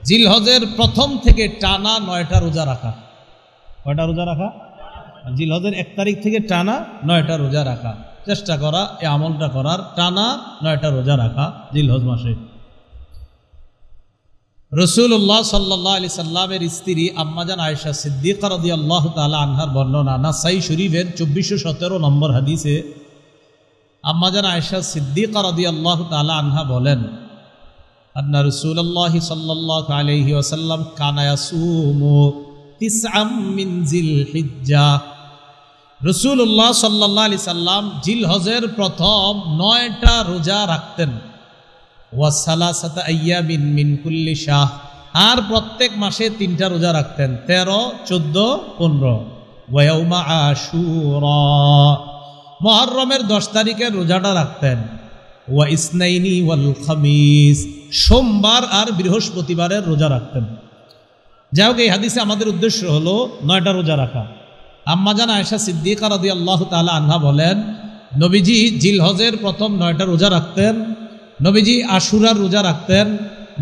জিলহজের প্রথম থেকে টানা 9টা রোজা রাখা। কয়টা রোজা রাখা? জিলহজের 1 তারিখ থেকে টানা 9টা রোজা রাখা, চেষ্টা করা এই আমলটা করার, টানা 9টা রোজা রাখা জিলহজ মাসে। রাসূলুল্লাহ সাল্লাল্লাহু আলাইহি সাল্লামের স্ত্রী আম্মাজান আয়েশা সিদ্দিকা রাদিয়াল্লাহু তাআলা আনহার বর্ণনা, নাসাই শরীফের 2417 নম্বর হাদিসে আম্মাজান আয়েশা সিদ্দিকা রাদিয়াল্লাহু তাআলা আনহা বলেন, আন্না রাসূলুল্লাহ সাল্লাল্লাহু আলাইহি ওয়াসাল্লাম কানা ইয়াসুমু তিসআম মিন জিলহিজ্জাহ। রাসূলুল্লাহ সাল্লাল্লাহু আলাইহি সাল্লাম জিলহজের প্রথম 9টা রোজা রাখতেন। ওয়া সালাসাতা আইয়ামিন মিন কুল্লি শাহ, আর প্রত্যেক মাসে 3টা রোজা রাখতেন, 13, 14, 15। ওয়া ইয়াউমা আশুরা, মুহররমের 10 তারিখের রোজাটা রাখতেন। ওয়া ইসনাইনি ওয়াল খামিস, সোমবার আর বৃহস্পতিবারের রোজা রাখতেন। যাই হোক, এই হাদিসে আমাদের উদ্দেশ্য হলো 9টা রোজা রাখা। আম্মাজান আয়েশা সিদ্দিকা রাদিয়াল্লাহু তাআলা আনহা বলেন, নবীজি জিলহজের প্রথম 9টা রোজা রাখতেন, নবীজি আশুরার রোজা রাখতেন,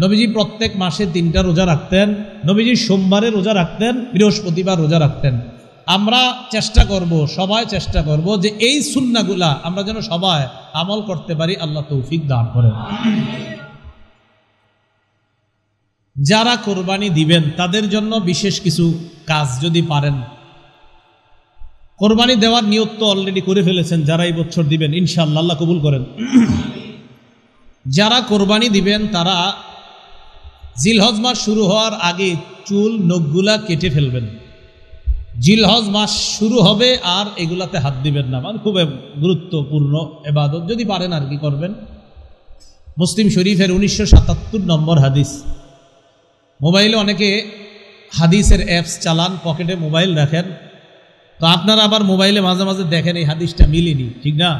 নবীজি প্রত্যেক মাসে 3টা রোজা রাখতেন, নবীজি সোমবারে রোজা রাখতেন, বৃহস্পতিবার রোজা রাখতেন। আমরা চেষ্টা করব, সবাই চেষ্টা করব যে এই সুন্নাহগুলা আমরা যেন সবাই আমল করতে পারি। আল্লাহ তৌফিক দান করেন। যারা কোরবানি দিবেন তাদের জন্য বিশেষ কিছু কাজ যদি পারেন, কোরবানি দেওয়ার নিয়ত তো অলরেডি করে ফেলেছেন যারা এই বছর দিবেন, ইনশাআল্লাহ আল্লাহ কবুল করেন। যারা কোরবানি দিবেন তারা জিলহজ মাস শুরু হওয়ার আগে চুল নখগুলা কেটে ফেলবেন। জিলহজ মাস শুরু হবে আর এগুলাতে হাত দিবেন না, মানে খুব গুরুত্বপূর্ণ ইবাদত, যদি পারেন আর কি করবেন। মুসলিম শরীফের 1977 নম্বর হাদিস। মোবাইলে অনেকে হাদিসের অ্যাপস চালান, পকেটে মোবাইল রাখেন, তো আপনারা আবার মোবাইলে মাঝে মাঝে দেখেন এই হাদিসটা মিলেনি, ঠিক না?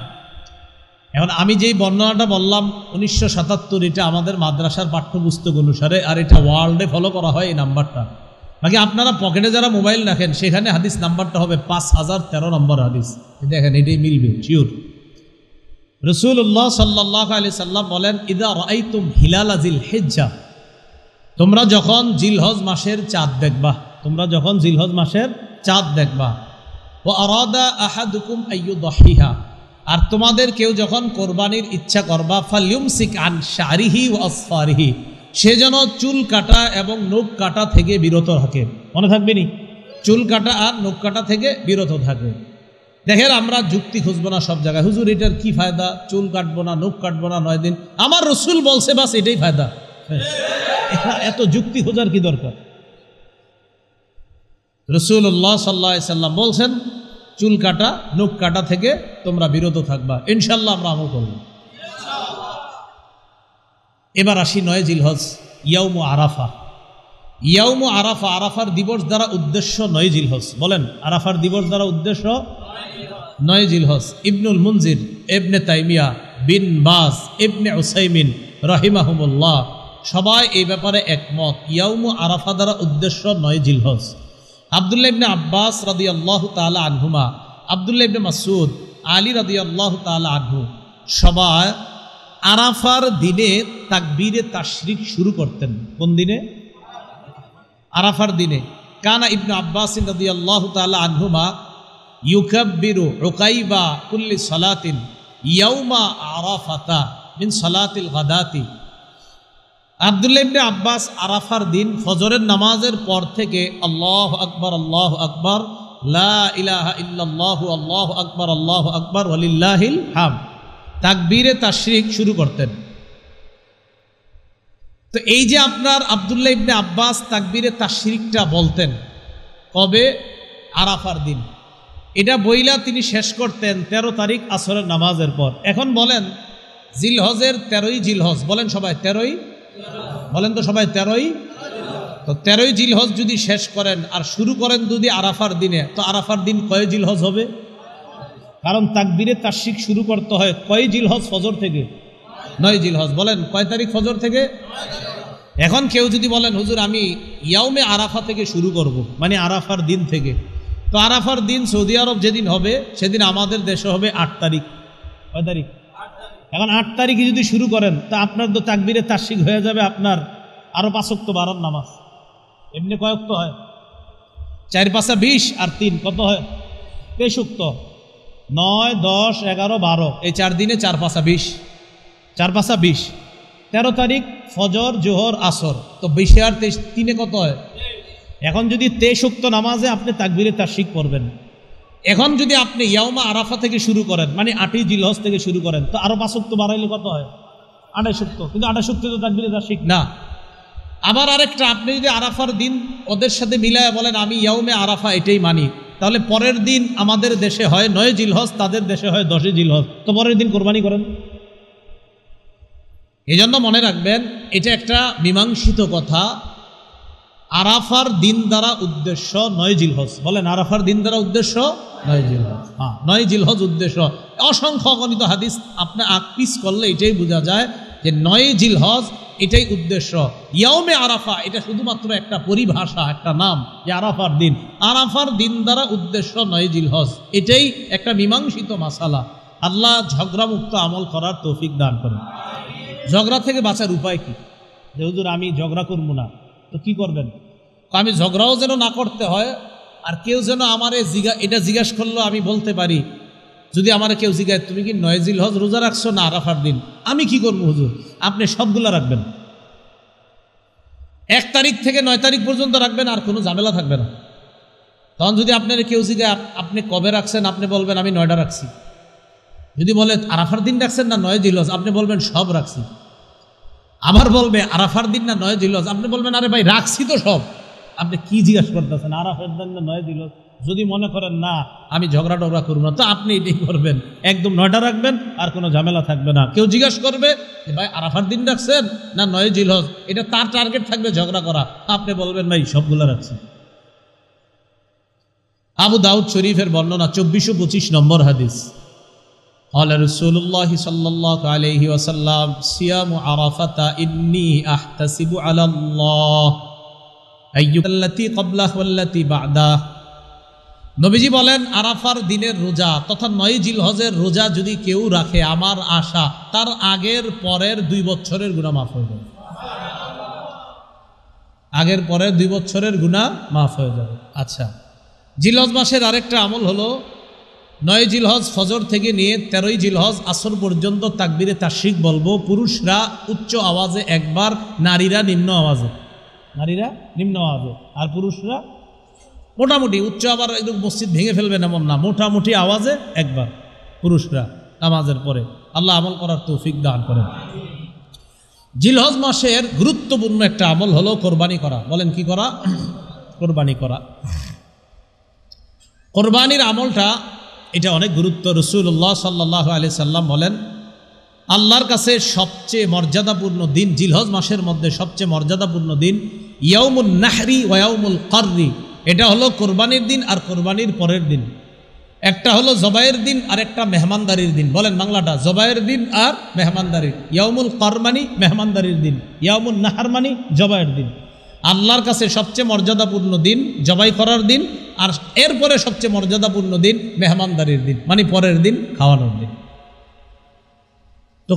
এখন আমি যেই বর্ণনাটা বললাম 1977, এটা আমাদের মাদ্রাসার পাঠ্যপুস্তক অনুসারে, আর এটা ওয়ার্ল্ডে ফলো করা হয় এই নাম্বারটা। বাকি আপনারা পকেটে যারা মোবাইল রাখেন সেখানে হাদিস নাম্বারটা হবে 5013 নম্বর হাদিস। দেখেন এটাই মিলবে শিওর। রাসূলুল্লাহ সাল্লাল্লাহু আলাইহি সাল্লাম বলেন, ইদা রাআইতুম হিলালা জিলহিজ্জা, তোমরা যখন জিলহজ মাসের চাঁদ দেখবা, তোমরা যখন জিলহজ মাসের চাঁদ দেখবা, ওয়া আরাদা আহাদুকুম আইয়ুদহিহা, আর তোমাদের কেউ যখন কোরবানির ইচ্ছা করবা, ফালইউমসিক আন শারিহি ওয়া আসফারিহি, সে যেন চুল কাটা এবং নখ কাটা থেকে বিরত থাকে। মনে থাকবে নি? চুল কাটা আর নখ কাটা থেকে বিরত থাকে। দেখেন আমরা যুক্তি খুঁজবো না সব জায়গায়, হুজুর এটার কি ফায়দা, চুল কাটবো না, নখ কাটবো না 9 দিন, আমার রসুল বলছে বাস এটাই ফায়দা। এত যুক্তি খোঁজার কি দরকার? রাসূলুল্লাহ সাল্লাল্লাহু আলাইহি সাল্লাম বলছেন চুল কাটা নখ কাটা থেকে তোমরা বিরত থাকবা, ইনশাআল্লাহ আমরা আমল করব। এবার আসি 9 জিলহজ, ইয়াউমু আরাফা। ইয়াউমু আরাফা, আরাফার দিবস দ্বারা উদ্দেশ্য 9 জিলহজ। বলেন, আরাফার দিবস দ্বারা উদ্দেশ্য 9 জিলহজ। ইবনুল মুনজির, ইবনে তাইমিয়া, বিন বাজ, ইবনে উসাইমিন রাহিমাহুমুল্লাহ সবাই এই ব্যাপারে একমত, ইয়াউমু আরাফা দ্বারা উদ্দেশ্য 9 জিলহজ। আব্দুল্লাহ ইবনে আব্বাস রাদিয়াল্লাহু তাআলা আনহুমা, আব্দুল্লাহ ইবনে মাসউদ, আলী রাদিয়াল্লাহু তাআলা আনহু সবাই আরাফার দিনে তাকবীরে তাশরিক শুরু করতেন। কোন দিনে? আরাফার দিনে। কানা ইবনে আব্বাস রাদিয়াল্লাহু তাআলা আনহুমা ইউকাব্বিরু উকাইবা কুল্লি সালাতিন ইয়াউমা আরাফাতা মিন সালাতিল গাদাতি। আব্দুল্লাহ ইবনে আব্বাস আরাফার দিন ফজরের নামাজের পর থেকে আল্লাহু আকবার, আল্লাহু আকবার, লা ইলাহা ইল্লাল্লাহু, আল্লাহু আকবার ওয়ালিল্লাহিল হামদ, তাকবীরে তাশরিক শুরু করতেন। তো এই যে আপনার আব্দুল্লাহ ইবনে আব্বাস তাকবীরে তাশরিকটা বলতেন কবে? আরাফার দিন। এটা বইলা তিনি শেষ করতেন 13 তারিখ আসরের নামাজের পর। এখন বলেন জিলহজের 13ই জিলহজ, বলেন সবাই 13ই, বলেন তো সবাই 13ই। তো 13ই জিলহজ যদি শেষ করেন আর শুরু করেন যদি আরাফার দিনে, তো আরাফার দিন কয় জিলহজ হবে? কারণ তাকবীরে তাশরিক শুরু করতে হয় কয় জিলহজ? ফজর থেকে 9 জিলহজ। বলেন কয় তারিখ ফজর থেকে? এখন কেউ যদি বলেন হুজুর আমি ইয়াউমে আরাফা থেকে শুরু করব, মানে আরাফার দিন থেকে, তো আরাফার দিন সৌদি আরব যেদিন হবে সেদিন আমাদের দেশে হবে 8 তারিখ। কয় তারিখ? এখন 8 তারিখে যদি শুরু করেন তা আপনার তো তাকবীরে তাশরিক হয়ে যাবে আপনার আরো 5 ওয়াক্ত বাড়ার নামাজ, এমনি কয় ওয়াক্ত হয়? 4 × 5 = 20 আর 3 কত হয়? 23 ওয়াক্ত। 9, 10, 11, 12 এই 4 দিনে 4 × 5 = 20, 4 × 5 = 20। 13 তারিখ ফজর, জোহর, আসর, তো 20 আর 23 3 কত হয়? এখন যদি 23 ওয়াক্ত নামাজে আপনি তাকবীরে তাশরিক পড়বেন, এখন যদি আপনি ইয়াউমা আরাফা থেকে শুরু করেন, মানে 8ই জিলহজ থেকে শুরু করেন, তো আরো 5 ওয়াক্ত বাড়াইলে কত হয়? 28 ওয়াক্ত। কিন্তু 28 ওয়াক্ত তো তাকবীরে তাশরিক না। আবার আরেকটা, আপনি যদি আরাফার দিন ওদের সাথে মিলায় বলেন আমি ইয়াউমে আরাফা এটাই মানি, তাহলে পরের দিন আমাদের দেশে হয় 9 জিলহজ, তাদের দেশে হয় 10 জিলহজ, তো পরের দিন কোরবানি করেন। এই জন্য মনে রাখবেন, এটা একটা মীমাংসিত কথা। আরাফার দিন দ্বারা উদ্দেশ্য 9 জিলহজ। বলেন, আরাফার দিন দ্বারা উদ্দেশ্য 9 জিলহজ। হ্যাঁ, 9 জিলহজ উদ্দেশ্য। অসংখ্য অগণিত হাদিস আপনি আকপিস করলে এটাই বোঝা যায় যে 9 জিলহজ এটাই উদ্দেশ্য। ইয়াউমে আরাফা এটা শুধুমাত্র একটা পরিভাষা, একটা নাম, যে আরাফার দিন। আরাফার দিন দ্বারা উদ্দেশ্য 9 জিলহজ, এটাই একটা মীমাংসিত মাসালা। আল্লাহ ঝগড়ামুক্ত আমল করার তৌফিক দান করেন। ঝগড়া থেকে বাঁচার উপায় কি? যে হুজুর আমি ঝগড়া করবো না, তো কি করবেন? আমি ঝগড়াও যেন না করতে হয়, আর কেউ যেন আমারে এটা জিজ্ঞাসা করলো আমি বলতে পারি, যদি আমার কেউ জিজ্ঞাসা তুমি কি 9 জিলহজ রোজা রাখছো না আরাফার দিন, আমি কি করবো হুজুর? আপনি সবগুলা রাখবেন, 1 তারিখ থেকে 9 তারিখ পর্যন্ত রাখবেন, আর কোনো ঝামেলা থাকবে না। তখন যদি আপনার কেউ জিজ্ঞাসা আপনি কবে রাখছেন, আপনি বলবেন আমি 9টা রাখছি। যদি বলে আরাফার দিন রাখছেন না 9 জিলহজ, আপনি বলবেন সব রাখছি। আবার বলবে আরাফার দিন না 9 জিলহজ, আপনি বলবেন আরে ভাই রাখছি তো সব। আপনি কি জিজ্ঞাসা করতেছেন, আরাফার দিন না 9 জিলহজ? যদি মনে করেন না আমি ঝগড়া টগড়া করবো না, তো আপনি এটাই করবেন, একদম 9টা রাখবেন, আর কোনো ঝামেলা থাকবে না। কেউ জিজ্ঞাসা করবে যে ভাই আরাফার দিন রাখছেন না 9 জিলহজ, এটা তার টার্গেট থাকবে ঝগড়া করা, আপনি বলবেন ভাই সবগুলো রাখছি। আবু দাউদ শরীফের বর্ণনা 2425 নম্বর হাদিস। قال رسول الله صلى الله عليه وسلم صيام عرفة إني أحتسب على الله أيها التي قبله والتي بعده। নবীজি বলেন আরাফার দিনের রোজা তথা 9 জিলহজের রোজা যদি কেউ রাখে, আমার আশা তার আগের পরের 2 বছরের গুনাহ মাফ হয়ে যাবে। আগের পরের 2 বছরের গুনাহ মাফ হয়ে যাবে। আচ্ছা, জিলহজ মাসের আরেকটা আমল হলো 9 জিলহজ ফজর থেকে নিয়ে 13 জিলহজ আসর পর্যন্ত তাকবীরে তাশরিক বলবো। পুরুষরা উচ্চ আওয়াজে একবার, নারীরা নিম্ন আওয়াজে। নারীরা নিম্ন আওয়াজে, আর পুরুষরা মোটামুটি উচ্চ, আবার একদম মসজিদ ভেঙে ফেলবেন এমন না, মোটামুটি আওয়াজে একবার পুরুষরা নামাজের পরে। আল্লাহ আমল করার তৌফিক দান করেন। জিলহজ মাসের গুরুত্বপূর্ণ একটা আমল হলো কোরবানি করা। বলেন কি করা? কোরবানি করা। কোরবানির আমলটা এটা অনেক গুরুত্ব। রাসূলুল্লাহ সাল্লাল্লাহু আলাইহি সাল্লাম বলেন আল্লাহর কাছে সবচেয়ে মর্যাদাপূর্ণ দিন, জিলহজ মাসের মধ্যে সবচেয়ে মর্যাদাপূর্ণ দিন ইয়াউমুন নাহরি ওয়া ইয়াউমুল কররি। এটা হলো কোরবানির দিন আর কোরবানির পরের দিন। একটা হলো জবাইয়ের দিন আর একটা মেহমানদারির দিন। বলেন বাংলাটা, জবাইয়ের দিন আর মেহমানদারির। ইয়াউমুল কর মানি মেহমানদারির দিন, ইয়াউমুন নাহার মানি জবাইয়ের দিন। আল্লাহর কাছে সবচেয়ে মর্যাদাপূর্ণ দিন জবাই করার দিন, আর এরপরে সবচেয়ে মর্যাদাপূর্ণ দিন মেহমানদারির দিন, মানে পরের দিন খাওয়ানোর দিন। তো